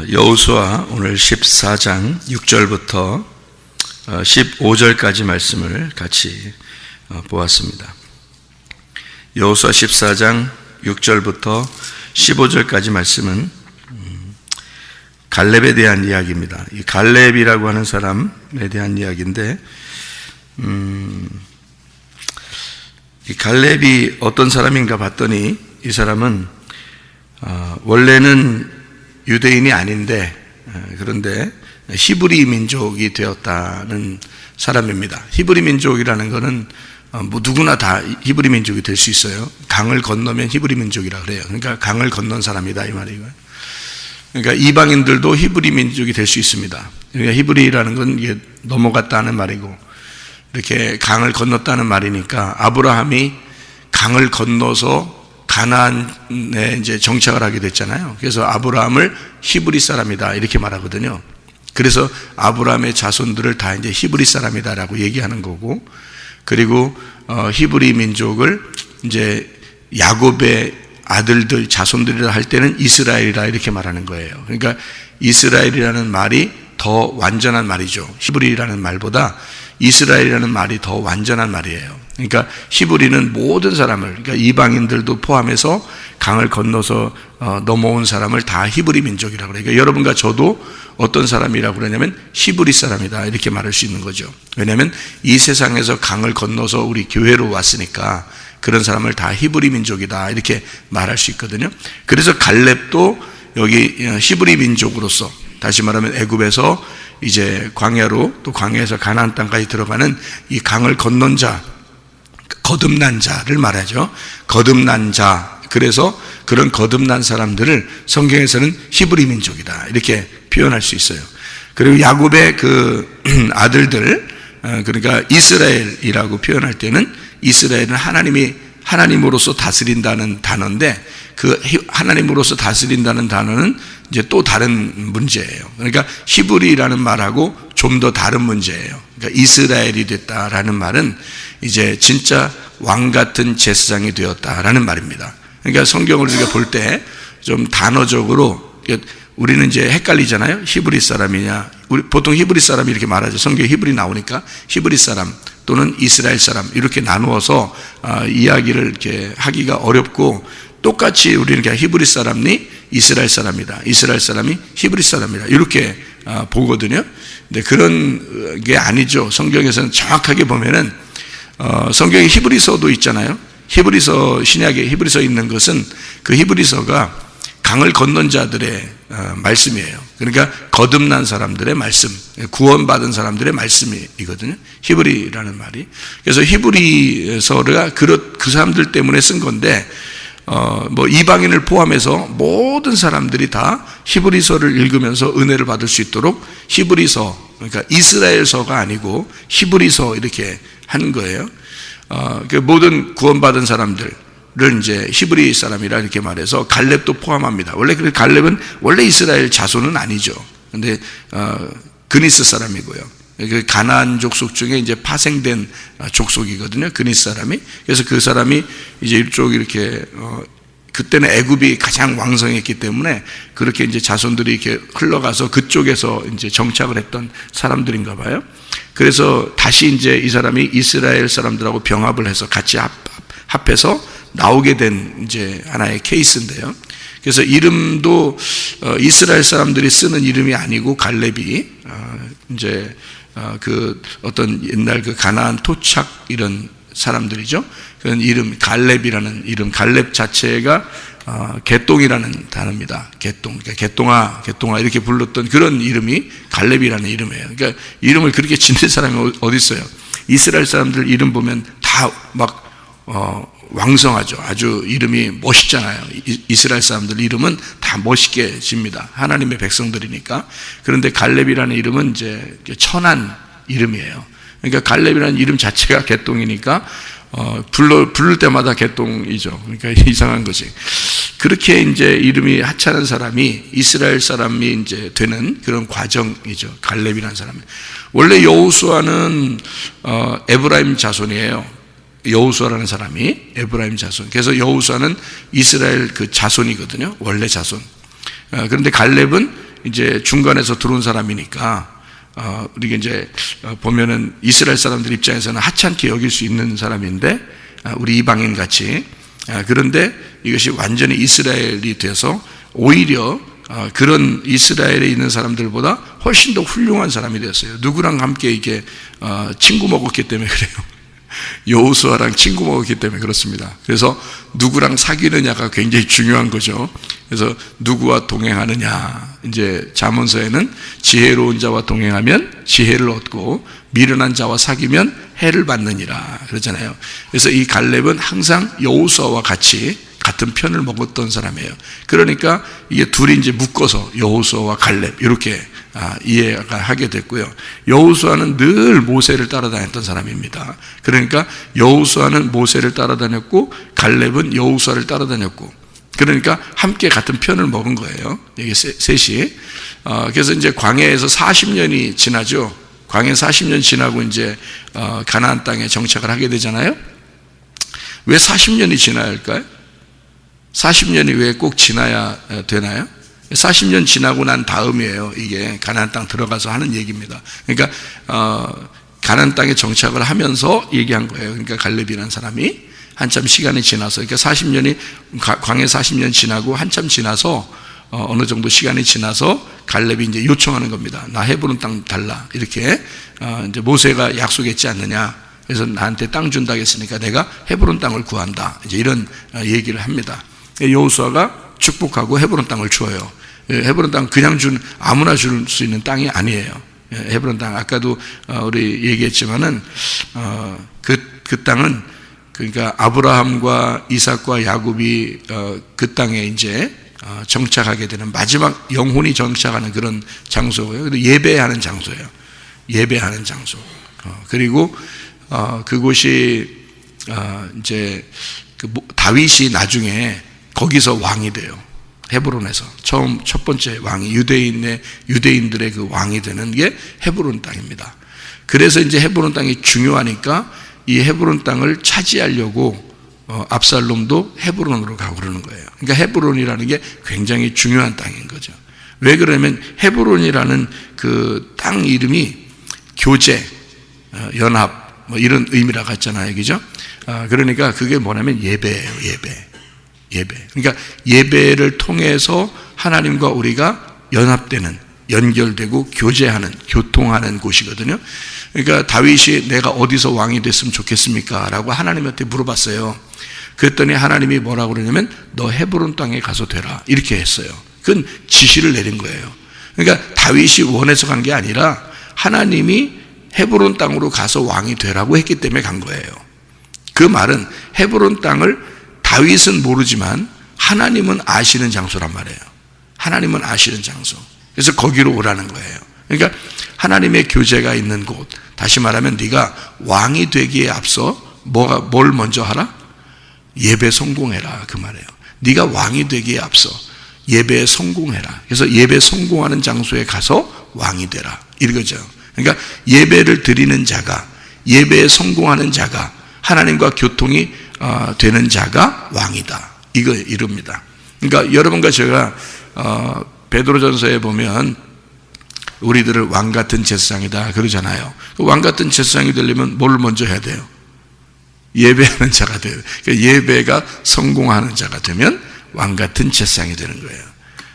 여호수아 오늘 14장 6절부터 15절까지 말씀을 같이 보았습니다. 여호수아 14장 6절부터 15절까지 말씀은 갈렙에 대한 이야기입니다. 이 갈렙이라고 하는 사람에 대한 이야기인데, 이 갈렙이 어떤 사람인가 봤더니 이 사람은 원래는 유대인이 아닌데, 그런데 히브리 민족이 되었다는 사람입니다. 히브리 민족이라는 것은 누구나 다 히브리 민족이 될 수 있어요. 강을 건너면 히브리 민족이라 그래요. 그러니까 강을 건넌 사람이다 이 말이에요. 그러니까 이방인들도 히브리 민족이 될 수 있습니다. 그러니까 히브리라는 건 이게 넘어갔다는 말이고, 이렇게 강을 건넜다는 말이니까 아브라함이 강을 건너서 가나안에 이제 정착을 하게 됐잖아요. 그래서 아브라함을 히브리 사람이다 이렇게 말하거든요. 그래서 아브라함의 자손들을 다 이제 히브리 사람이다라고 얘기하는 거고, 그리고 히브리 민족을 이제 야곱의 아들들 자손들이라 할 때는 이스라엘이라 이렇게 말하는 거예요. 그러니까 이스라엘이라는 말이 더 완전한 말이죠. 히브리라는 말보다 이스라엘이라는 말이 더 완전한 말이에요. 그러니까 히브리는 모든 사람을, 그러니까 이방인들도 포함해서 강을 건너서 넘어온 사람을 다 히브리 민족이라고 그래요. 그러니까 여러분과 저도 어떤 사람이라고 그러냐면 히브리 사람이다 이렇게 말할 수 있는 거죠. 왜냐하면 이 세상에서 강을 건너서 우리 교회로 왔으니까 그런 사람을 다 히브리 민족이다 이렇게 말할 수 있거든요. 그래서 갈렙도 여기 히브리 민족으로서, 다시 말하면 애굽에서 이제 광야로, 또 광야에서 가나안 땅까지 들어가는 이 강을 건넌 자, 거듭난 자를 말하죠. 거듭난 자. 그래서 그런 거듭난 사람들을 성경에서는 히브리 민족이다 이렇게 표현할 수 있어요. 그리고 야곱의 그 아들들, 그러니까 이스라엘이라고 표현할 때는 이스라엘은 하나님으로서 다스린다는 단어인데, 그 하나님으로서 다스린다는 단어는 이제 또 다른 문제예요. 그러니까 히브리라는 말하고 좀 더 다른 문제예요. 그러니까 이스라엘이 됐다라는 말은 이제 진짜 왕 같은 제사장이 되었다라는 말입니다. 그러니까 성경을 우리가 볼 때 좀 단어적으로 우리는 이제 헷갈리잖아요. 히브리 사람이냐, 우리 보통 히브리 사람이 이렇게 말하죠. 성경에 히브리 나오니까 히브리 사람 또는 이스라엘 사람 이렇게 나누어서 이야기를 이렇게 하기가 어렵고, 똑같이 우리는 그냥 히브리 사람이 이스라엘 사람이다, 이스라엘 사람이 히브리 사람이다 이렇게 보거든요. 근데 그런 게 아니죠. 성경에서는 정확하게 보면은 성경에 히브리서도 있잖아요. 히브리서, 신약에 히브리서 있는 것은 그 히브리서가 강을 건넌 자들의 말씀이에요. 그러니까 거듭난 사람들의 말씀, 구원받은 사람들의 말씀이거든요. 히브리라는 말이. 그래서 히브리서가 그 사람들 때문에 쓴 건데, 뭐 이방인을 포함해서 모든 사람들이 다 히브리서를 읽으면서 은혜를 받을 수 있도록 히브리서, 그러니까 이스라엘서가 아니고 히브리서 이렇게 하는 거예요. 그 모든 구원받은 사람들을 이제 히브리 사람이라 이렇게 말해서 갈렙도 포함합니다. 원래 갈렙은 원래 이스라엘 자손은 아니죠. 근데 그니스 사람이고요. 그 가나안 족속 중에 이제 파생된 족속이거든요. 그니스 사람이. 그래서 그 사람이 이제 이쪽 이렇게 그때는 애굽이 가장 왕성했기 때문에 그렇게 이제 자손들이 이렇게 흘러가서 그쪽에서 이제 정착을 했던 사람들인가 봐요. 그래서 다시 이제 이 사람이 이스라엘 사람들하고 병합을 해서 같이 합해서 나오게 된 이제 하나의 케이스인데요. 그래서 이름도 이스라엘 사람들이 쓰는 이름이 아니고 갈렙이 이제 그 어떤 옛날 그 가나안 토착 이런 사람들이죠. 그런 이름, 갈렙이라는 이름, 갈렙 자체가 개똥이라는 단어입니다. 개똥, 그러니까 개똥아 이렇게 불렀던 그런 이름이 갈렙이라는 이름이에요. 그러니까 이름을 그렇게 짓는 사람이 어디 있어요? 이스라엘 사람들 이름 보면 다 막 왕성하죠. 아주 이름이 멋있잖아요. 이스라엘 사람들 이름은 다 멋있게 집니다. 하나님의 백성들이니까. 그런데 갈렙이라는 이름은 이제 천한 이름이에요. 그러니까 갈렙이라는 이름 자체가 개똥이니까 부를 때마다 개똥이죠. 그러니까 이상한 거지. 그렇게 이제 이름이 하찮은 사람이 이스라엘 사람이 이제 되는 그런 과정이죠. 갈렙이라는 사람이. 원래 여호수아는 에브라임 자손이에요. 여호수아라는 사람이 에브라임 자손. 그래서 여호수아는 이스라엘 그 자손이거든요. 원래 자손. 그런데 갈렙은 이제 중간에서 들어온 사람이니까 우리가 이제 보면은 이스라엘 사람들 입장에서는 하찮게 여길 수 있는 사람인데 우리 이방인 같이 그런데 이것이 완전히 이스라엘이 돼서 오히려 그런 이스라엘에 있는 사람들보다 훨씬 더 훌륭한 사람이 됐어요. 누구랑 함께 이게 친구 먹었기 때문에 그래요. 여호수아랑 친구 먹었기 때문에 그렇습니다. 그래서 누구랑 사귀느냐가 굉장히 중요한 거죠. 그래서 누구와 동행하느냐, 이제 잠언서에는 지혜로운 자와 동행하면 지혜를 얻고 미련한 자와 사귀면 해를 받느니라 그러잖아요. 그래서 이 갈렙은 항상 여호수아와 같은 편을 먹었던 사람이에요. 그러니까 이게 둘이 이제 묶어서 여호수아와 갈렙 이렇게 이해가 하게 됐고요. 여호수아는 늘 모세를 따라다녔던 사람입니다. 그러니까 여호수아는 모세를 따라다녔고 갈렙은 여호수아를 따라다녔고, 그러니까 함께 같은 편을 먹은 거예요. 이게 셋이. 그래서 이제 광야에서 40년이 지나죠. 광야 40년 지나고 이제 가나안 땅에 정착을 하게 되잖아요. 왜 40년이 지나야 할까요? 40년이 왜 꼭 지나야 되나요? 40년 지나고 난 다음이에요. 이게 가나안 땅 들어가서 하는 얘기입니다. 그러니까 가나안 땅에 정착을 하면서 얘기한 거예요. 그러니까 갈렙이라는 사람이 한참 시간이 지나서, 그러니까 40년이 광야 40년 지나고 한참 지나서 어느 정도 시간이 지나서 갈렙이 이제 요청하는 겁니다. 나 헤브론 땅 달라. 이렇게 이제 모세가 약속했지 않느냐. 그래서 나한테 땅 준다 했으니까 내가 헤브론 땅을 구한다. 이제 이런 얘기를 합니다. 여호수아가 축복하고 헤브론 땅을 주어요. 헤브론 땅 그냥 아무나 줄 수 있는 땅이 아니에요. 헤브론 땅 아까도 우리 얘기했지만은 그 땅은 그러니까 아브라함과 이삭과 야곱이 그 땅에 이제 정착하게 되는 마지막 영혼이 정착하는 그런 장소고요. 그리고 예배하는 장소예요. 예배하는 장소. 그리고 그곳이 이제 다윗이 나중에 거기서 왕이 돼요. 헤브론에서 첫 번째 왕이 유대인들의 그 왕이 되는 게 헤브론 땅입니다. 그래서 이제 헤브론 땅이 중요하니까 이 헤브론 땅을 차지하려고 압살롬도 헤브론으로 가고 그러는 거예요. 그러니까 헤브론이라는 게 굉장히 중요한 땅인 거죠. 왜 그러냐면 헤브론이라는 그 땅 이름이 교제, 연합 뭐 이런 의미라고 했잖아요, 그죠? 그러니까 그게 뭐냐면 예배예요, 예배. 그러니까 예배를 통해서 하나님과 우리가 연합되는, 연결되고 교제하는, 교통하는 곳이거든요. 그러니까 다윗이 내가 어디서 왕이 됐으면 좋겠습니까? 라고 하나님한테 물어봤어요. 그랬더니 하나님이 뭐라고 그러냐면 너 헤브론 땅에 가서 되라. 이렇게 했어요. 그건 지시를 내린 거예요. 그러니까 다윗이 원해서 간 게 아니라 하나님이 헤브론 땅으로 가서 왕이 되라고 했기 때문에 간 거예요. 그 말은 헤브론 땅을 다윗은 모르지만 하나님은 아시는 장소란 말이에요. 하나님은 아시는 장소. 그래서 거기로 오라는 거예요. 그러니까 하나님의 교제가 있는 곳, 다시 말하면 네가 왕이 되기에 앞서 뭘 먼저 하라? 예배 성공해라 그 말이에요. 네가 왕이 되기에 앞서 예배에 성공해라. 그래서 예배 성공하는 장소에 가서 왕이 되라 이거죠. 그러니까 예배를 드리는 자가, 예배에 성공하는 자가, 하나님과 교통이 되는 자가 왕이다. 이럽니다. 그러니까 여러분과 제가 베드로전서에 보면 우리들을 왕 같은 제사장이다 그러잖아요. 왕 같은 제사장이 되려면 뭘 먼저 해야 돼요? 예배하는 자가 돼요. 그러니까 예배가 성공하는 자가 되면 왕 같은 제사장이 되는 거예요.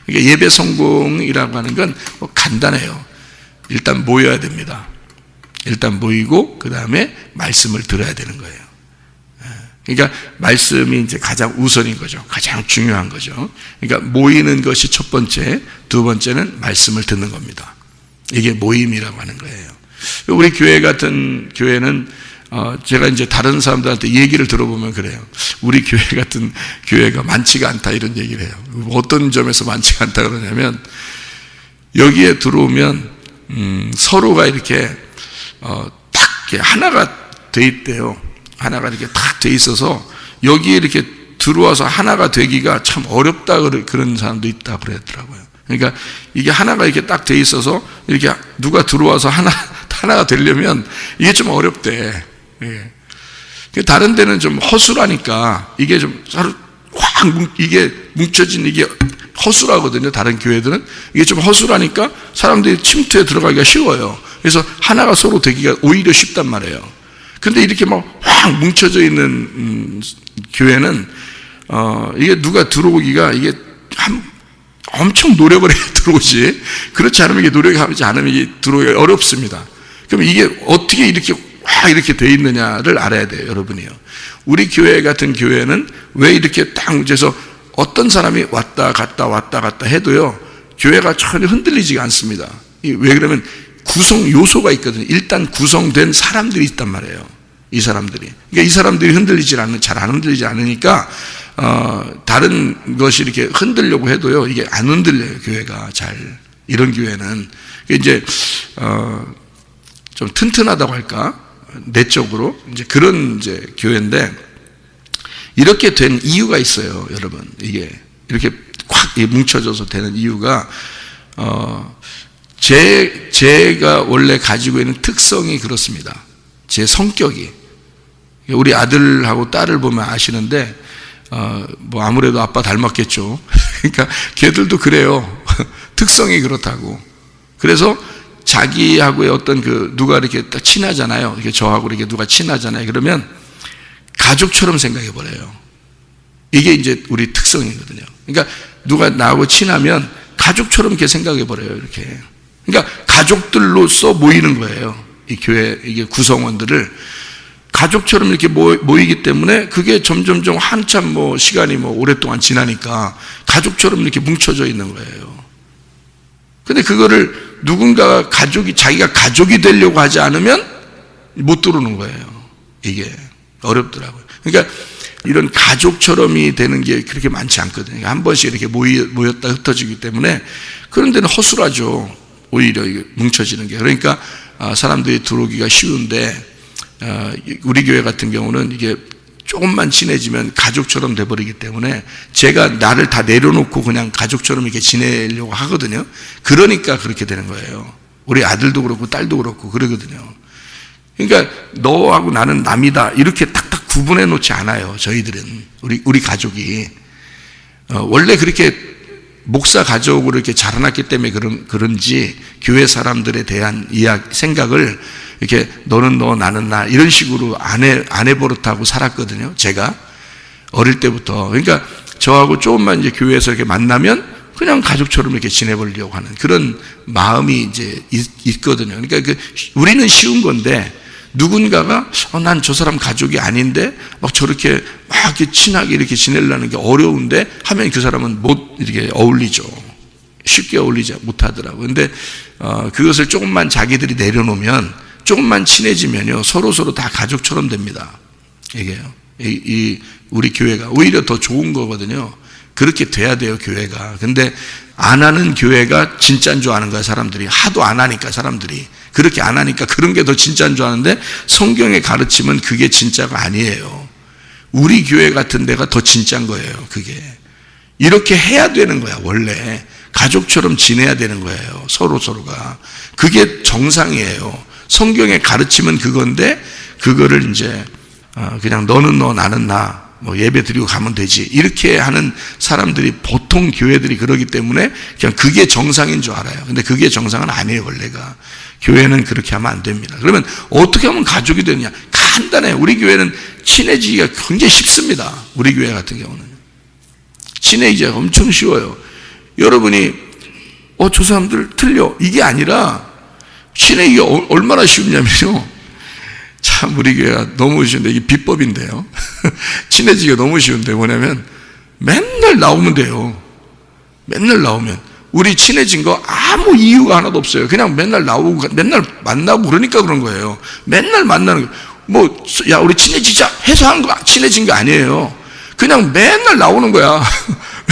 그러니까 예배 성공이라고 하는 건 간단해요. 일단 모여야 됩니다. 일단 모이고 그 다음에 말씀을 들어야 되는 거예요. 그러니까 말씀이 이제 가장 우선인 거죠. 가장 중요한 거죠. 그러니까 모이는 것이 첫 번째, 두 번째는 말씀을 듣는 겁니다. 이게 모임이라고 하는 거예요. 우리 교회 같은 교회는 제가 이제 다른 사람들한테 얘기를 들어보면 그래요. 우리 교회 같은 교회가 많지가 않다 이런 얘기를 해요. 어떤 점에서 많지가 않다 그러냐면 여기에 들어오면 서로가 이렇게 딱 이렇게 하나가 돼 있대요. 하나가 이렇게 딱 돼 있어서 여기에 이렇게 들어와서 하나가 되기가 참 어렵다 그런 사람도 있다 그랬더라고요. 그러니까 이게 하나가 이렇게 딱 돼 있어서 이렇게 누가 들어와서 하나가 되려면 이게 좀 어렵대. 예. 다른 데는 좀 허술하니까 이게 좀 서로 확 이게 뭉쳐진 이게 허술하거든요. 다른 교회들은 이게 좀 허술하니까 사람들이 침투에 들어가기가 쉬워요. 그래서 하나가 서로 되기가 오히려 쉽단 말이에요. 근데 이렇게 막 확 뭉쳐져 있는 교회는 이게 누가 들어오기가 이게 엄청 노력을 해야 들어오지. 그렇지 않으면 이게 노력하지 않으면 이게 들어오기가 어렵습니다. 그럼 이게 어떻게 이렇게 확 이렇게 돼 있느냐를 알아야 돼요, 여러분이요. 우리 교회 같은 교회는 왜 이렇게 딱 뭉쳐서 어떤 사람이 왔다 갔다 해도요, 교회가 전혀 흔들리지가 않습니다. 왜 그러면 구성 요소가 있거든요. 일단 구성된 사람들이 있단 말이에요. 이 사람들이. 그러니까 이 사람들이 잘 안 흔들리지 않으니까, 다른 것이 이렇게 흔들려고 해도요, 이게 안 흔들려요, 교회가 잘. 이런 교회는. 이제, 좀 튼튼하다고 할까? 내적으로. 이제 그런 이제 교회인데, 이렇게 된 이유가 있어요, 여러분. 이게. 이렇게 확 뭉쳐져서 되는 이유가, 제가 원래 가지고 있는 특성이 그렇습니다. 제 성격이. 우리 아들하고 딸을 보면 아시는데, 뭐 아무래도 아빠 닮았겠죠. 그러니까 걔들도 그래요. 특성이 그렇다고. 그래서 자기하고의 어떤 누가 이렇게 딱 친하잖아요. 이렇게 저하고 이렇게 누가 친하잖아요. 그러면 가족처럼 생각해 버려요. 이게 이제 우리 특성이거든요. 그러니까 누가 나하고 친하면 가족처럼 이렇게 생각해 버려요. 이렇게. 그러니까 가족들로서 모이는 거예요. 이 교회, 이게 구성원들을 가족처럼 이렇게 모이기 때문에 그게 점점 한참 시간이 오랫동안 지나니까 가족처럼 이렇게 뭉쳐져 있는 거예요. 근데 그거를 누군가가 자기가 가족이 되려고 하지 않으면 못 들어오는 거예요. 이게 어렵더라고요. 그러니까 이런 가족처럼이 되는 게 그렇게 많지 않거든요. 한 번씩 이렇게 모였다 흩어지기 때문에 그런 데는 허술하죠. 오히려 뭉쳐지는 게. 그러니까 사람들이 들어오기가 쉬운데, 우리 교회 같은 경우는 이게 조금만 친해지면 가족처럼 돼버리기 때문에 제가 나를 다 내려놓고 그냥 가족처럼 이렇게 지내려고 하거든요. 그러니까 그렇게 되는 거예요. 우리 아들도 그렇고 딸도 그렇고 그러거든요. 그러니까 너하고 나는 남이다 이렇게 탁탁 구분해 놓지 않아요. 저희들은 우리 가족이 원래 그렇게 목사 가족으로 이렇게 자라났기 때문에 그런지 교회 사람들에 대한 생각을 이렇게 너는 너 나는 나 이런 식으로 안 해버릇하고 살았거든요. 제가 어릴 때부터. 그러니까 저하고 조금만 이제 교회에서 이렇게 만나면 그냥 가족처럼 이렇게 지내보려고 하는 그런 마음이 이제 있거든요. 그러니까 우리는 쉬운 건데 누군가가 난 저 사람 가족이 아닌데 막 저렇게 막 이렇게 친하게 이렇게 지내려는 게 어려운데 하면 그 사람은 못 이렇게 어울리죠. 쉽게 어울리지 못하더라고요. 근데 그것을 조금만 자기들이 내려놓으면 조금만 친해지면요 서로 다 가족처럼 됩니다. 이게요. 우리 교회가 오히려 더 좋은 거거든요. 그렇게 돼야 돼요, 교회가. 근데 안 하는 교회가 진짜인 줄 아는 거야, 사람들이. 하도 안 하니까 사람들이. 그렇게 안 하니까 그런 게 더 진짜인 줄 아는데 성경의 가르침은 그게 진짜가 아니에요. 우리 교회 같은 데가 더 진짜인 거예요, 그게. 이렇게 해야 되는 거야, 원래. 가족처럼 지내야 되는 거예요, 서로가. 그게 정상이에요. 성경의 가르침은 그건데, 그거를 이제, 그냥 너는 너, 나는 나, 예배 드리고 가면 되지. 이렇게 하는 사람들이 보통 교회들이 그러기 때문에 그냥 그게 정상인 줄 알아요. 근데 그게 정상은 아니에요, 원래가. 교회는 그렇게 하면 안 됩니다. 그러면 어떻게 하면 가족이 되느냐? 간단해요. 우리 교회는 친해지기가 굉장히 쉽습니다. 우리 교회 같은 경우는. 친해지기가 엄청 쉬워요. 여러분이, 저 사람들 틀려. 이게 아니라 친해지기가 얼마나 쉽냐면요. 참 우리 교회가 너무 쉬운데 이게 비법인데요. 친해지기가 너무 쉬운데 뭐냐면 맨날 나오면 돼요. 맨날 나오면. 우리 친해진 거 아무 이유가 하나도 없어요. 그냥 맨날 나오고 맨날 만나고 그러니까 그런 거예요. 맨날 만나는 거. 야 우리 친해지자 해서 한 거 친해진 거 아니에요. 그냥 맨날 나오는 거야.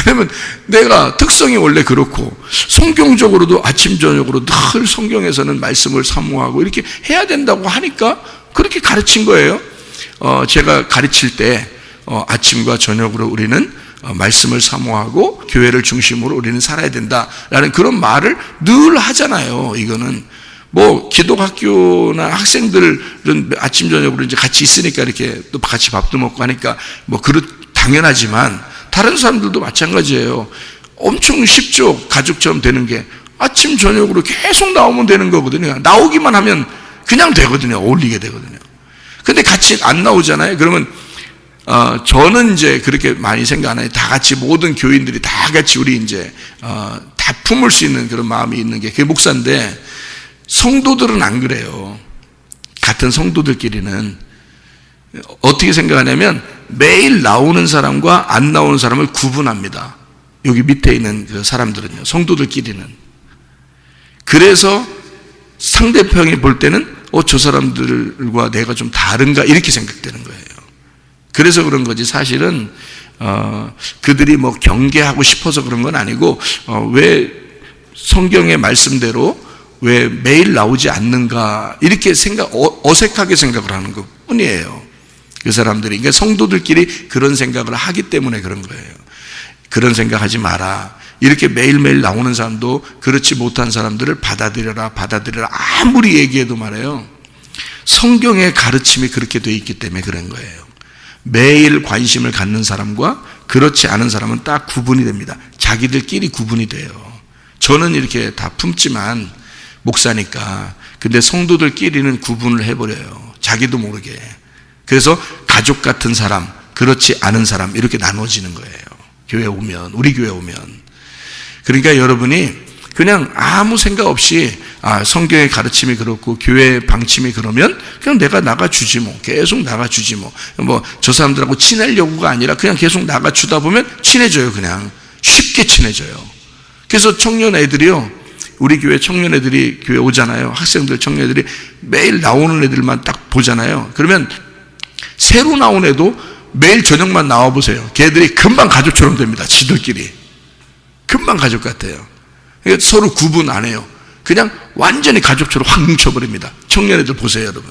왜냐면 내가 특성이 원래 그렇고 성경적으로도 아침 저녁으로 늘 성경에서는 말씀을 사모하고 이렇게 해야 된다고 하니까 그렇게 가르친 거예요. 제가 가르칠 때 아침과 저녁으로 우리는 말씀을 사모하고 교회를 중심으로 우리는 살아야 된다라는 그런 말을 늘 하잖아요. 이거는 기독학교나 학생들은 아침 저녁으로 이제 같이 있으니까 이렇게 또 같이 밥도 먹고 하니까 당연하지만 다른 사람들도 마찬가지예요. 엄청 쉽죠. 가족처럼 되는 게 아침 저녁으로 계속 나오면 되는 거거든요. 나오기만 하면 그냥 되거든요. 어울리게 되거든요. 근데 같이 안 나오잖아요. 그러면 저는 이제 그렇게 많이 생각 안 해요. 다 같이 모든 교인들이 다 같이 우리 이제 다 품을 수 있는 그런 마음이 있는 게 그게 목사인데, 성도들은 안 그래요. 같은 성도들끼리는 어떻게 생각하냐면 매일 나오는 사람과 안 나오는 사람을 구분합니다. 여기 밑에 있는 그 사람들은요, 성도들끼리는. 그래서 상대편이 볼 때는 저 사람들과 내가 좀 다른가 이렇게 생각되는 거예요. 그래서 그런 거지, 사실은 그들이 뭐 경계하고 싶어서 그런 건 아니고, 왜 성경의 말씀대로 왜 매일 나오지 않는가 이렇게 어색하게 생각을 하는 것 뿐이에요. 그 사람들이. 그러니까 성도들끼리 그런 생각을 하기 때문에 그런 거예요. 그런 생각하지 마라. 이렇게 매일매일 나오는 사람도 그렇지 못한 사람들을 받아들여라. 아무리 얘기해도 말해요, 성경의 가르침이 그렇게 돼 있기 때문에 그런 거예요. 매일 관심을 갖는 사람과 그렇지 않은 사람은 딱 구분이 됩니다. 자기들끼리 구분이 돼요. 저는 이렇게 다 품지만 목사니까. 근데 성도들끼리는 구분을 해버려요. 자기도 모르게. 그래서 가족 같은 사람, 그렇지 않은 사람 이렇게 나눠지는 거예요. 교회 오면, 우리 교회 오면. 그러니까 여러분이 그냥 아무 생각 없이 성경의 가르침이 그렇고 교회의 방침이 그러면 그냥 내가 나가주지 뭐. 계속 나가주지 뭐. 뭐 저 사람들하고 친하려고가 아니라 그냥 계속 나가주다 보면 친해져요. 그냥 쉽게 친해져요. 그래서 청년 애들이요, 우리 교회 청년 애들이 교회 오잖아요. 학생들 청년 애들이 매일 나오는 애들만 딱 보잖아요. 그러면 새로 나온 애도 매일 저녁만 나와보세요. 걔들이 금방 가족처럼 됩니다. 지들끼리 금방 가족 같아요. 그러니까 서로 구분 안 해요. 그냥 완전히 가족처럼 확 뭉쳐버립니다. 청년 애들 보세요, 여러분.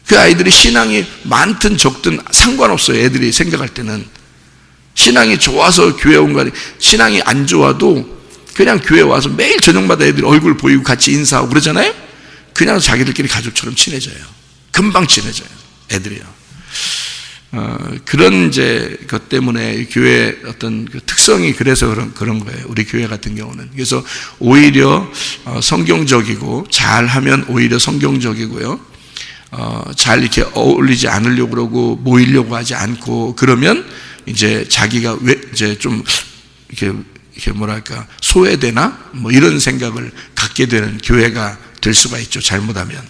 그 아이들이 신앙이 많든 적든 상관없어요. 애들이 생각할 때는 신앙이 좋아서 교회 온 거 아니에요. 신앙이 안 좋아도 그냥 교회 와서 매일 저녁마다 애들이 얼굴 보이고 같이 인사하고 그러잖아요. 그냥 자기들끼리 가족처럼 친해져요. 금방 친해져요, 애들이요. 그런 이제 것 때문에 교회 어떤 그 특성이 그래서 그런 거예요. 우리 교회 같은 경우는. 그래서 오히려 성경적이고 잘하면 오히려 성경적이고요. 잘 이렇게 어울리지 않으려고 그러고 모이려고 하지 않고 그러면 이제 자기가 왜 이제 좀 이렇게 뭐랄까 소외되나 뭐 이런 생각을 갖게 되는 교회가 될 수가 있죠. 잘못하면.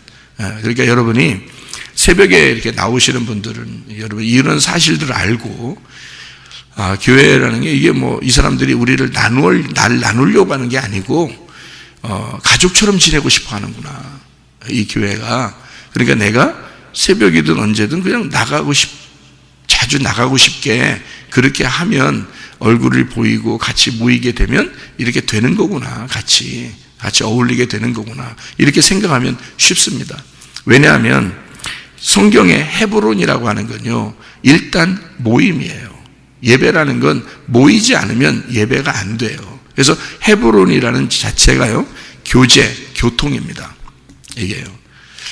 그러니까 여러분이 새벽에 이렇게 나오시는 분들은 여러분 이런 사실들을 알고 교회라는 게 이게 뭐 이 사람들이 우리를 나누려고 하는 게 아니고 가족처럼 지내고 싶어 하는구나, 이 교회가. 그러니까 내가 새벽이든 언제든 그냥 자주 나가고 싶게 그렇게 하면 얼굴을 보이고 같이 모이게 되면 이렇게 되는 거구나, 같이 어울리게 되는 거구나, 이렇게 생각하면 쉽습니다. 왜냐하면 성경의 헤브론이라고 하는 건요, 일단 모임이에요. 예배라는 건 모이지 않으면 예배가 안 돼요. 그래서 헤브론이라는 자체가요, 교통입니다. 이게요.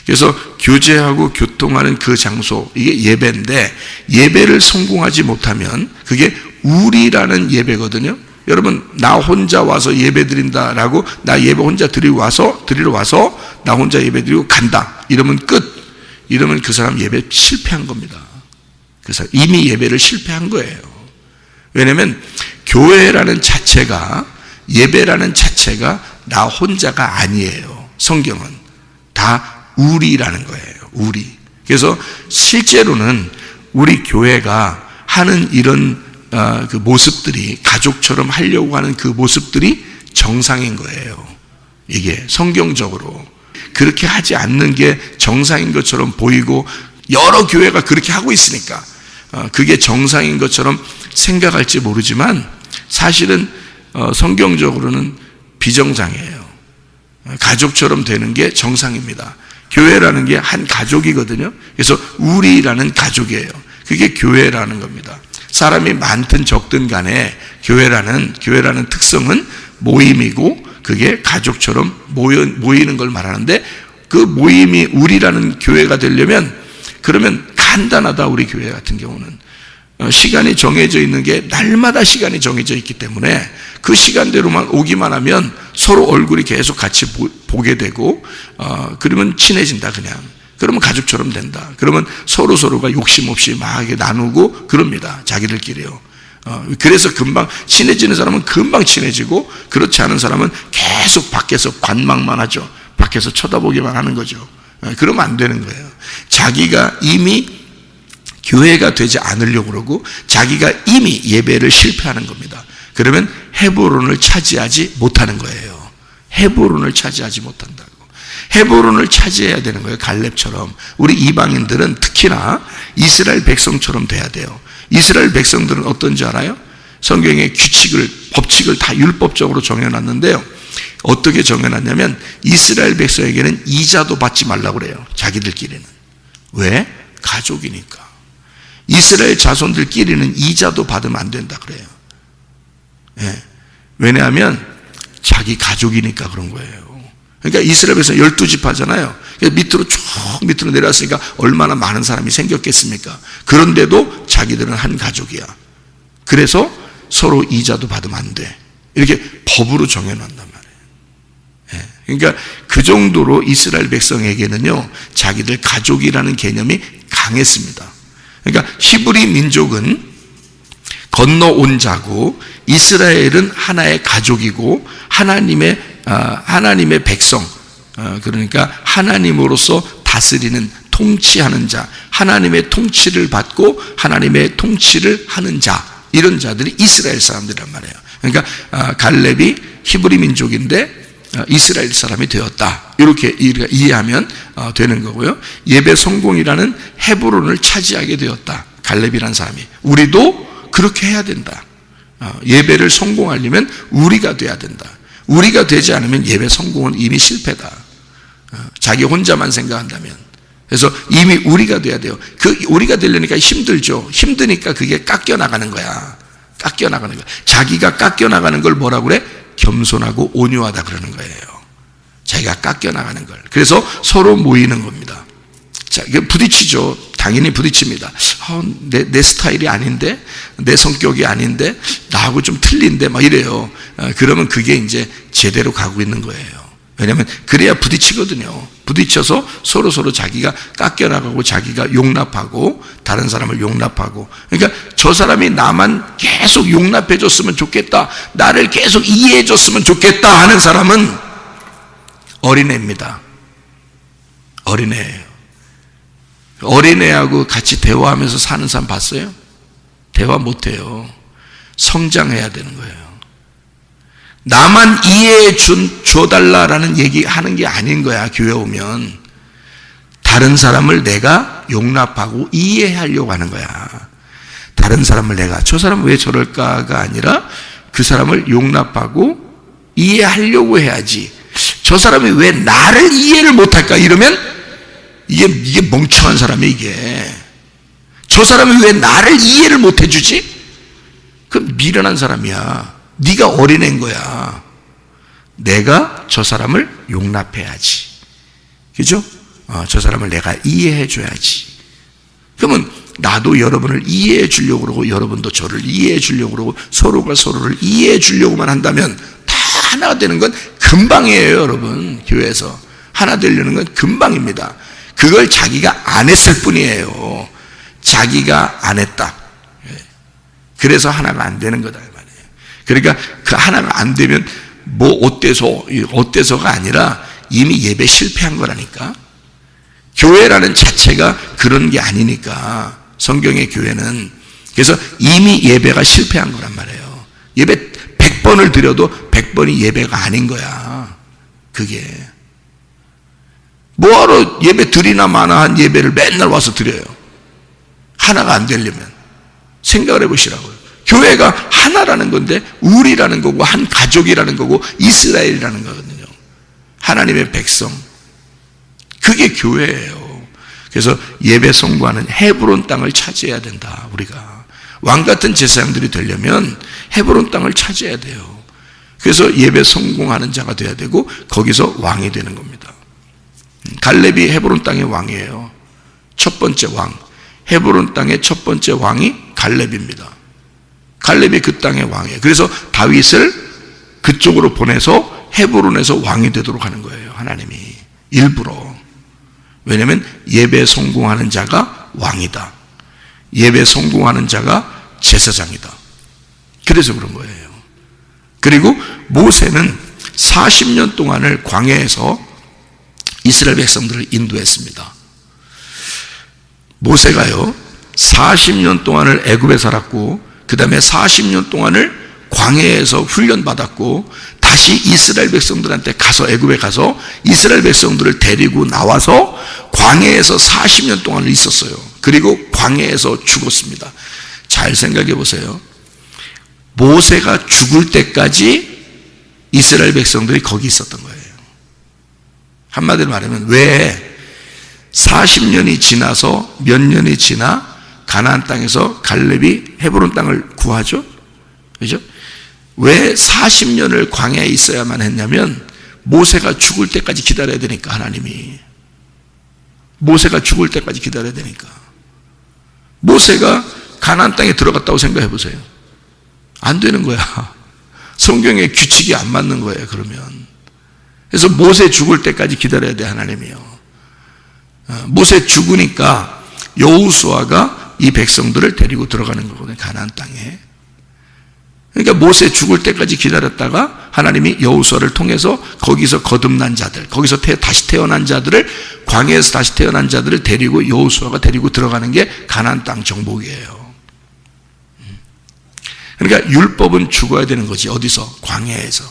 그래서 교제하고 교통하는 그 장소, 이게 예배인데, 예배를 성공하지 못하면 그게 우리라는 예배거든요. 여러분, 나 혼자 와서 예배 드린다라고, 나 예배 혼자 드리러 와서 나 혼자 예배 드리고 간다, 이러면 끝. 이러면 그 사람 예배 실패한 겁니다. 그 사람 이미 예배를 실패한 거예요. 왜냐하면 교회라는 자체가, 예배라는 자체가 나 혼자가 아니에요. 성경은 다 우리라는 거예요. 우리. 그래서 실제로는 우리 교회가 하는 이런 그 모습들이, 가족처럼 하려고 하는 그 모습들이 정상인 거예요. 이게 성경적으로 그렇게 하지 않는 게 정상인 것처럼 보이고, 여러 교회가 그렇게 하고 있으니까 그게 정상인 것처럼 생각할지 모르지만 사실은 성경적으로는 비정상이에요. 가족처럼 되는 게 정상입니다. 교회라는 게 한 가족이거든요. 그래서 우리라는 가족이에요. 그게 교회라는 겁니다. 사람이 많든 적든 간에 교회라는 특성은 모임이고, 그게 가족처럼 모이는 걸 말하는데, 그 모임이 우리라는 교회가 되려면, 그러면 간단하다. 우리 교회 같은 경우는 시간이 정해져 있는 게 날마다 시간이 정해져 있기 때문에 그 시간대로만 오기만 하면 서로 얼굴이 계속 같이 보게 되고 그러면 친해진다 그냥. 그러면 가족처럼 된다. 그러면 서로가 욕심 없이 막 나누고 그럽니다. 자기들끼리요. 그래서 금방 친해지는 사람은 금방 친해지고 그렇지 않은 사람은 계속 밖에서 관망만 하죠. 밖에서 쳐다보기만 하는 거죠. 그러면 안 되는 거예요. 자기가 이미 교회가 되지 않으려고 그러고 자기가 이미 예배를 실패하는 겁니다. 그러면 헤브론을 차지하지 못하는 거예요. 헤브론을 차지하지 못한다고. 헤브론을 차지해야 되는 거예요. 갈렙처럼. 우리 이방인들은 특히나 이스라엘 백성처럼 돼야 돼요. 이스라엘 백성들은 어떤지 알아요? 성경의 법칙을 다 율법적으로 정해놨는데요. 어떻게 정해놨냐면 이스라엘 백성에게는 이자도 받지 말라고 그래요. 자기들끼리는. 왜? 가족이니까. 이스라엘 자손들끼리는 이자도 받으면 안 된다 그래요. 예. 왜냐하면 자기 가족이니까 그런 거예요. 그러니까 이스라엘 백성 12지파잖아요. 밑으로 쭉 밑으로 내려왔으니까 얼마나 많은 사람이 생겼겠습니까? 그런데도 자기들은 한 가족이야. 그래서 서로 이자도 받으면 안 돼. 이렇게 법으로 정해놓는단 말이에요. 예. 그러니까 그 정도로 이스라엘 백성에게는요, 자기들 가족이라는 개념이 강했습니다. 그러니까 히브리 민족은 건너온 자고 이스라엘은 하나의 가족이고 하나님의 백성, 그러니까 하나님으로서 다스리는 통치하는 자, 하나님의 통치를 받고 하나님의 통치를 하는 자, 이런 자들이 이스라엘 사람들이란 말이에요. 그러니까 갈렙이 히브리 민족인데 이스라엘 사람이 되었다. 이렇게 이해하면 되는 거고요. 예배 성공이라는 헤브론을 차지하게 되었다. 갈렙이라는 사람이. 우리도 그렇게 해야 된다. 예배를 성공하려면 우리가 돼야 된다. 우리가 되지 않으면 예배 성공은 이미 실패다. 자기 혼자만 생각한다면. 그래서 이미 우리가 돼야 돼요. 우리가 되려니까 힘들죠. 힘드니까 그게 깎여나가는 거야. 깎여나가는 거야. 자기가 깎여나가는 걸 뭐라고 그래? 겸손하고 온유하다 그러는 거예요. 자기가 깎여나가는 걸. 그래서 서로 모이는 겁니다. 자, 이게 부딪히죠. 당연히 부딪힙니다. 내 스타일이 아닌데, 내 성격이 아닌데, 나하고 좀 틀린데, 막 이래요. 그러면 그게 이제 제대로 가고 있는 거예요. 왜냐하면 그래야 부딪히거든요. 부딪혀서 서로 자기가 깎여나가고 자기가 용납하고 다른 사람을 용납하고. 그러니까 저 사람이 나만 계속 용납해 줬으면 좋겠다, 나를 계속 이해해 줬으면 좋겠다 하는 사람은 어린애입니다. 어린애예요. 어린애하고 같이 대화하면서 사는 사람 봤어요? 대화 못해요. 성장해야 되는 거예요. 나만 이해해 줘달라라는 얘기 하는 게 아닌 거야. 교회 오면 다른 사람을 내가 용납하고 이해하려고 하는 거야. 다른 사람을 내가 저 사람은 왜 저럴까가 아니라 그 사람을 용납하고 이해하려고 해야지. 저 사람이 왜 나를 이해를 못할까? 이러면 이게 멍청한 사람이야. 이게 저 사람이 왜 나를 이해를 못해주지? 그럼 미련한 사람이야. 네가 어린애인 거야. 내가 저 사람을 용납해야지. 그죠? 저 사람을 내가 이해해 줘야지. 그러면 나도 여러분을 이해해 주려고 그러고 여러분도 저를 이해해 주려고 그러고 서로가 서로를 이해해 주려고만 한다면 다 하나 되는 건 금방이에요. 여러분, 교회에서 하나 되려는 건 금방입니다. 그걸 자기가 안 했을 뿐이에요. 자기가 안 했다. 그래서 하나가 안 되는 거다. 그러니까 그 하나가 안 되면 뭐 어때서가 아니라 이미 예배 실패한 거라니까. 교회라는 자체가 그런 게 아니니까. 성경의 교회는. 그래서 이미 예배가 실패한 거란 말이에요. 예배 100번을 드려도 100번이 예배가 아닌 거야. 그게 뭐하러 예배 드리나 마나 한 예배를 맨날 와서 드려요. 하나가 안 되려면 생각을 해보시라고요. 교회가 하나라는 건데 우리라는 거고 한 가족이라는 거고 이스라엘이라는 거거든요. 하나님의 백성. 그게 교회예요. 그래서 예배 성공하는 헤브론 땅을 차지해야 된다. 우리가 왕 같은 제사장들이 되려면 헤브론 땅을 차지해야 돼요. 그래서 예배 성공하는 자가 돼야 되고 거기서 왕이 되는 겁니다. 갈렙이 헤브론 땅의 왕이에요. 첫 번째 왕. 헤브론 땅의 첫 번째 왕이 갈렙. 갈렙입니다. 갈렙이 그 땅의 왕이에요. 그래서 다윗을 그쪽으로 보내서 헤브론에서 왕이 되도록 하는 거예요. 하나님이 일부러. 왜냐하면 예배 성공하는 자가 왕이다. 예배 성공하는 자가 제사장이다. 그래서 그런 거예요. 그리고 모세는 40년 동안을 광야에서 이스라엘 백성들을 인도했습니다. 모세가요 40년 동안을 애굽에 살았고 그 다음에 40년 동안을 광야에서 훈련받았고 다시 이스라엘 백성들한테 가서 애굽에 가서 이스라엘 백성들을 데리고 나와서 광야에서 40년 동안을 있었어요. 그리고 광야에서 죽었습니다. 잘 생각해 보세요. 모세가 죽을 때까지 이스라엘 백성들이 거기 있었던 거예요. 한마디로 말하면 왜 40년이 지나서 몇 년이 지나 가나안 땅에서 갈렙이 헤브론 땅을 구하죠? 그죠? 왜 40년을 광야에 있어야만 했냐면 모세가 죽을 때까지 기다려야 되니까. 하나님이 모세가 죽을 때까지 기다려야 되니까. 모세가 가나안 땅에 들어갔다고 생각해 보세요. 안 되는 거야. 성경의 규칙이 안 맞는 거예요. 그러면 그래서 모세 죽을 때까지 기다려야 돼. 하나님이요. 모세 죽으니까 여호수아가 이 백성들을 데리고 들어가는 거거든요. 가나안 땅에. 그러니까 모세 죽을 때까지 기다렸다가 하나님이 여호수아를 통해서 거기서 거듭난 자들, 거기서 다시 태어난 자들을, 광야에서 다시 태어난 자들을 데리고 여호수아가 데리고 들어가는 게 가나안 땅 정복이에요. 그러니까 율법은 죽어야 되는 거지. 어디서? 광야에서.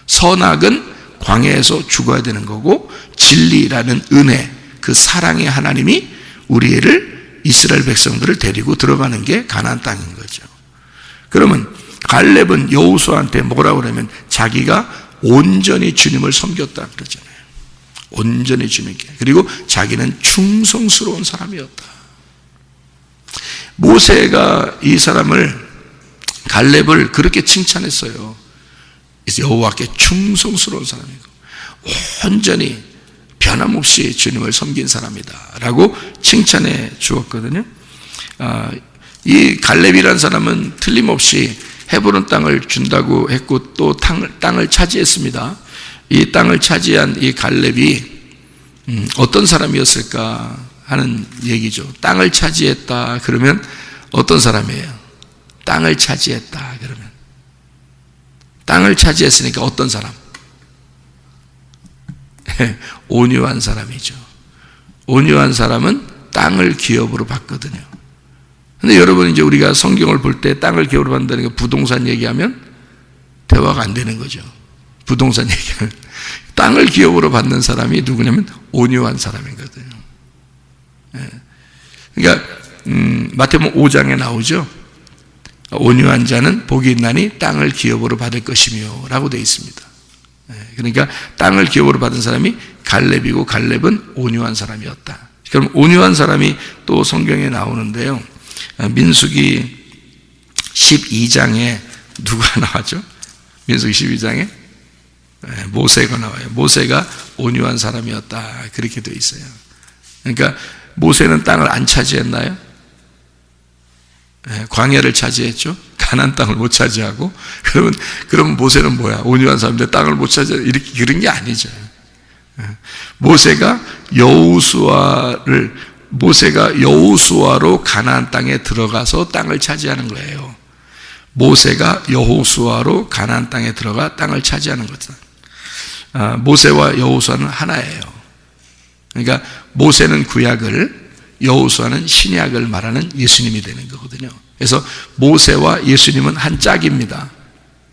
선악은 광야에서 죽어야 되는 거고, 진리라는 은혜, 그 사랑의 하나님이 우리를 이스라엘 백성들을 데리고 들어가는 게 가나안 땅인 거죠. 그러면 갈렙은 여호수아한테 뭐라고 그러면 자기가 온전히 주님을 섬겼다 그러잖아요. 온전히 주님께. 그리고 자기는 충성스러운 사람이었다. 모세가 이 사람을, 갈렙을 그렇게 칭찬했어요. 여호와께 충성스러운 사람이고 온전히 변함없이 주님을 섬긴 사람이다 라고 칭찬해 주었거든요. 이 갈렙이라는 사람은 틀림없이 헤브론 땅을 준다고 했고 또 땅을 차지했습니다. 이 땅을 차지한 이 갈렙이 어떤 사람이었을까 하는 얘기죠. 땅을 차지했다 그러면 어떤 사람이에요? 땅을 차지했다 그러면 땅을 차지했으니까 어떤 사람? 온유한 사람이죠. 온유한 사람은 땅을 기업으로 받거든요. 근데 여러분 이제 우리가 성경을 볼 때 땅을 기업으로 받는다는 게 부동산 얘기하면 대화가 안 되는 거죠. 부동산 얘기하면 땅을 기업으로 받는 사람이 누구냐면 온유한 사람이거든요. 그러니까 마태복음 5장에 나오죠. 온유한 자는 복이 있나니 땅을 기업으로 받을 것이며 라고 되어 있습니다. 그러니까 땅을 기업으로 받은 사람이 갈렙이고 갈렙은 온유한 사람이었다. 그럼 온유한 사람이 또 성경에 나오는데요. 민수기 12장에 누가 나왔죠? 민수기 12장에 모세가 나와요. 모세가 온유한 사람이었다 그렇게 되어 있어요. 그러니까 모세는 땅을 안 차지했나요? 광야를 차지했죠. 가나안 땅을 못 차지하고 그러면 모세는 뭐야? 온유한 사람인데 땅을 못 차지해 이렇게 그런 게 아니죠. 모세가 여호수아로 가나안 땅에 들어가서 땅을 차지하는 거예요. 모세가 여호수아로 가나안 땅에 들어가 땅을 차지하는 거죠. 모세와 여호수아는 하나예요. 그러니까 모세는 구약을, 여호수아는 신약을 말하는 예수님이 되는 거거든요. 그래서 모세와 예수님은 한 짝입니다.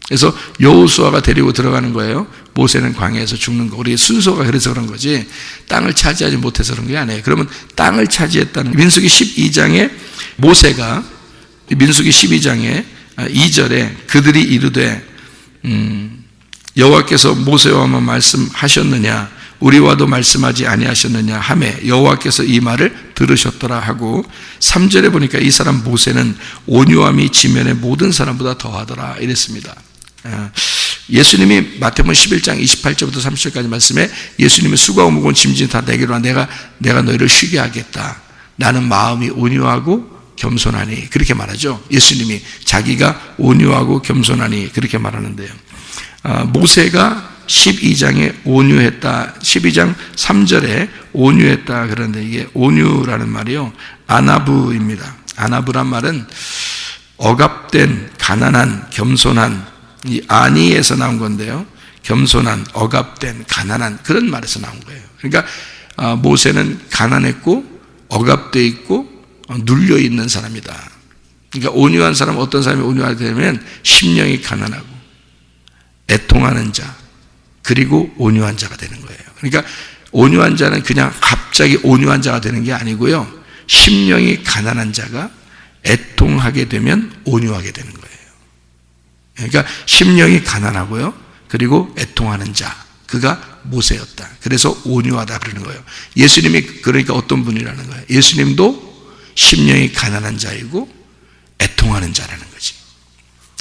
그래서 여호수아가 데리고 들어가는 거예요. 모세는 광야에서 죽는 거. 우리의 순서가 그래서 그런 거지 땅을 차지하지 못해서 그런 게 아니에요. 그러면 땅을 차지했다는 민수기 12장에 모세가 민수기 12장에 2절에 그들이 이르되 여호와께서 모세와만 말씀하셨느냐 우리와도 말씀하지 아니하셨느냐 하매 여호와께서 이 말을 들으셨더라 하고 3절에 보니까 이 사람 모세는 온유함이 지면의 모든 사람보다 더하더라 이랬습니다. 예수님이 마태복음 11장 28절부터 30절까지 말씀에 예수님이 수고하고 무거운 짐진 다 내게로 와 내가 너희를 쉬게 하겠다. 나는 마음이 온유하고 겸손하니 그렇게 말하죠. 예수님이 자기가 온유하고 겸손하니 그렇게 말하는데요. 모세가 12장에 온유했다, 12장 3절에 온유했다 그러는데 이게 온유라는 말이요, 아나브입니다. 아나브란 말은 억압된, 가난한, 겸손한, 이 아니에서 나온 건데요, 겸손한, 억압된, 가난한 그런 말에서 나온 거예요. 그러니까 모세는 가난했고 억압되어 있고 눌려 있는 사람이다. 그러니까 온유한 사람은 어떤 사람이 온유하게 되면 심령이 가난하고 애통하는 자, 그리고 온유한 자가 되는 거예요. 그러니까 온유한 자는 그냥 갑자기 온유한 자가 되는 게 아니고요, 심령이 가난한 자가 애통하게 되면 온유하게 되는 거예요. 그러니까 심령이 가난하고요, 그리고 애통하는 자, 그가 모세였다. 그래서 온유하다 그러는 거예요. 예수님이 그러니까 어떤 분이라는 거예요? 예수님도 심령이 가난한 자이고 애통하는 자라는 거지.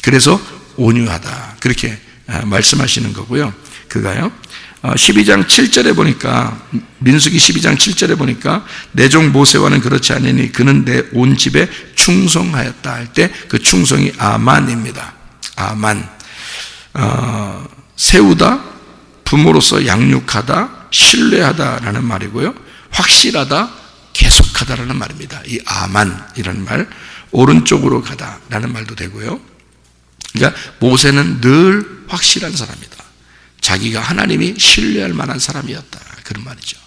그래서 온유하다 그렇게 말씀하시는 거고요. 그가요 12장 7절에 보니까, 민수기 12장 7절에 보니까 내 종 모세와는 그렇지 않으니 그는 내 온 집에 충성하였다 할 때 그 충성이 아만입니다. 아만. 세우다, 부모로서 양육하다, 신뢰하다라는 말이고요, 확실하다, 계속하다라는 말입니다. 이 아만이라는 말, 오른쪽으로 가다라는 말도 되고요. 그러니까 모세는 늘 확실한 사람이다. 자기가 하나님이 신뢰할 만한 사람이었다, 그런 말이죠.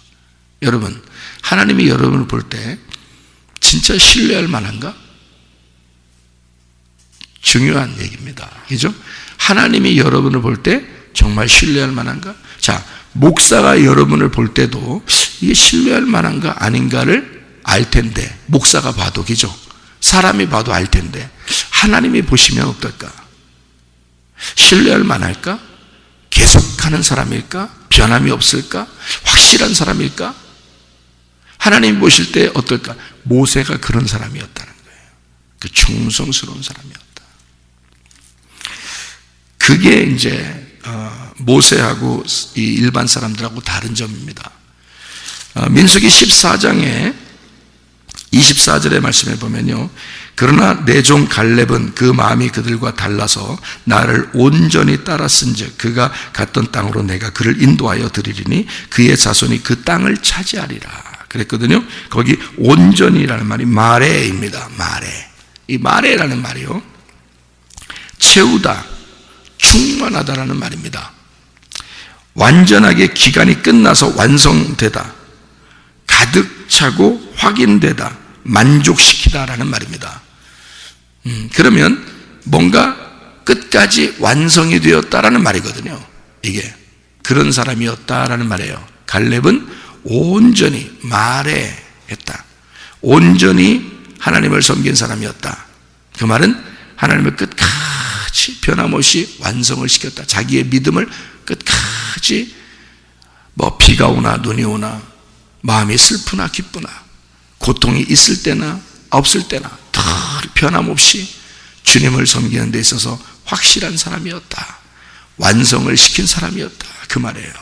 여러분, 하나님이 여러분을 볼 때 진짜 신뢰할 만한가? 중요한 얘기입니다. 그죠? 하나님이 여러분을 볼 때 정말 신뢰할 만한가? 자, 목사가 여러분을 볼 때도 이게 신뢰할 만한가 아닌가를 알 텐데, 목사가 봐도, 그죠? 사람이 봐도 알 텐데, 하나님이 보시면 어떨까? 신뢰할 만할까? 계속하는 사람일까? 변함이 없을까? 확실한 사람일까? 하나님 보실 때 어떨까? 모세가 그런 사람이었다는 거예요. 그 충성스러운 사람이었다. 그게 이제 모세하고 이 일반 사람들하고 다른 점입니다. 민수기 14장에 24절의 말씀에 보면요, 그러나 내 종 갈렙은 그 마음이 그들과 달라서 나를 온전히 따랐은즉 그가 갔던 땅으로 내가 그를 인도하여 드리리니 그의 자손이 그 땅을 차지하리라 그랬거든요. 거기 온전히라는 말이 마레입니다. 마레. 이 마레라는 말이요, 채우다, 충만하다라는 말입니다. 완전하게 기간이 끝나서 완성되다, 가득 차고 확인되다, 만족시키다라는 말입니다. 그러면 뭔가 끝까지 완성이 되었다라는 말이거든요. 이게 그런 사람이었다라는 말이에요. 갈렙은 온전히 말해했다. 온전히 하나님을 섬긴 사람이었다. 그 말은 하나님을 끝까지 변함없이 완성을 시켰다. 자기의 믿음을 끝까지 비가 오나 눈이 오나 마음이 슬프나 기쁘나 고통이 있을 때나 없을 때나 늘 변함없이 주님을 섬기는 데 있어서 확실한 사람이었다. 완성을 시킨 사람이었다. 그 말이에요.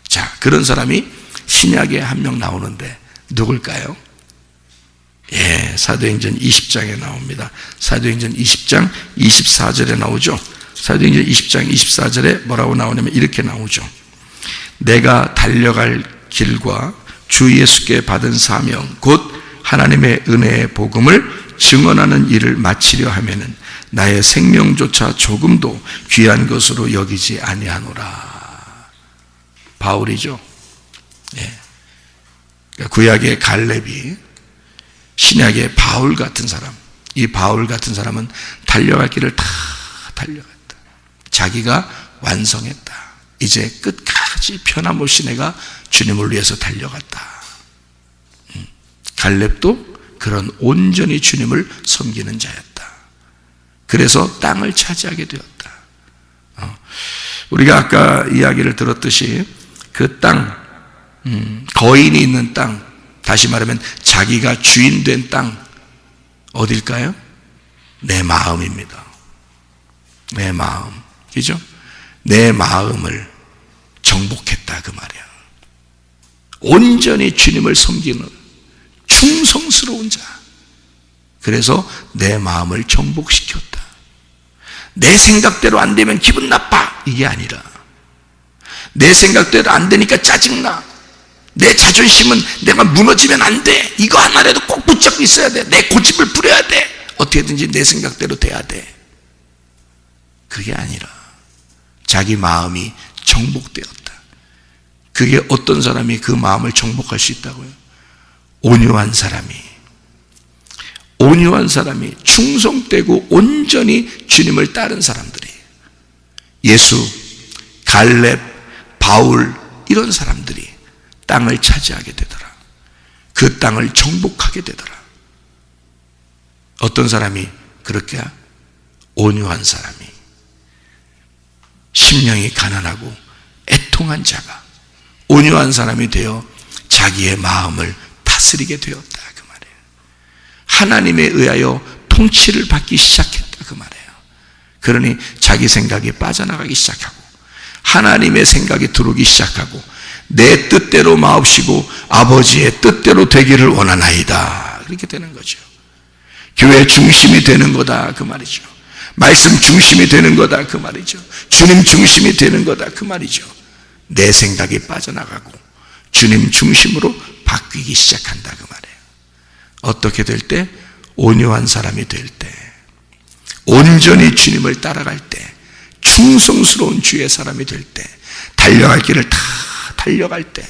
자, 그런 사람이 신약에 한 명 나오는데 누굴까요? 예, 사도행전 20장에 나옵니다. 사도행전 20장 24절에 나오죠. 사도행전 20장 24절에 뭐라고 나오냐면 이렇게 나오죠. 내가 달려갈 길과 주 예수께 받은 사명 곧 하나님의 은혜의 복음을 증언하는 일을 마치려 하면은 나의 생명조차 조금도 귀한 것으로 여기지 아니하노라. 바울이죠. 예. 구약의 갈렙이 신약의 바울 같은 사람. 이 바울 같은 사람은 달려갈 길을 다 달려갔다. 자기가 완성했다. 이제 끝까지 변함없이 내가 주님을 위해서 달려갔다. 갈렙도 그런 온전히 주님을 섬기는 자였다. 그래서 땅을 차지하게 되었다. 우리가 아까 이야기를 들었듯이 그 땅, 거인이 있는 땅, 다시 말하면 자기가 주인 된 땅, 어딜까요? 내 마음입니다. 내 마음. 그죠? 내 마음을 정복했다 그 말이야. 온전히 주님을 섬기는 충성스러운 자. 그래서 내 마음을 정복시켰다. 내 생각대로 안 되면 기분 나빠, 이게 아니라 내 생각대로 안 되니까 짜증나, 내 자존심은 내가 무너지면 안 돼, 이거 하나라도 꼭 붙잡고 있어야 돼, 내 고집을 부려야 돼, 어떻게든지 내 생각대로 돼야 돼. 그게 아니라 자기 마음이 정복되었다. 그게 어떤 사람이 그 마음을 정복할 수 있다고요? 온유한 사람이 충성되고 온전히 주님을 따른 사람들이, 예수, 갈렙, 바울, 이런 사람들이 땅을 차지하게 되더라. 그 땅을 정복하게 되더라. 어떤 사람이 그렇게? 온유한 사람이, 심령이 가난하고 애통한 자가 온유한 사람이 되어 자기의 마음을 다스리게 되었다, 그 말이에요. 하나님에 의하여 통치를 받기 시작했다, 그 말이에요. 그러니 자기 생각이 빠져나가기 시작하고 하나님의 생각이 들어오기 시작하고 내 뜻대로 마옵시고 아버지의 뜻대로 되기를 원하나이다, 그렇게 되는 거죠. 교회 중심이 되는 거다, 그 말이죠. 말씀 중심이 되는 거다, 그 말이죠. 주님 중심이 되는 거다, 그 말이죠. 내 생각이 빠져나가고 주님 중심으로 바뀌기 시작한다, 그 말이에요. 어떻게 될 때? 온유한 사람이 될 때, 온전히 주님을 따라갈 때, 충성스러운 주의 사람이 될 때, 달려갈 길을 다 달려갈 때,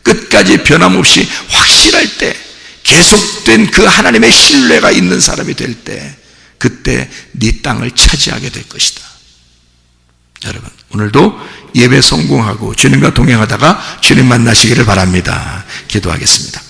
끝까지 변함없이 확실할 때, 계속된 그 하나님의 신뢰가 있는 사람이 될 때, 그때 네 땅을 차지하게 될 것이다. 여러분, 오늘도 예배 성공하고 주님과 동행하다가 주님 만나시기를 바랍니다. 기도하겠습니다.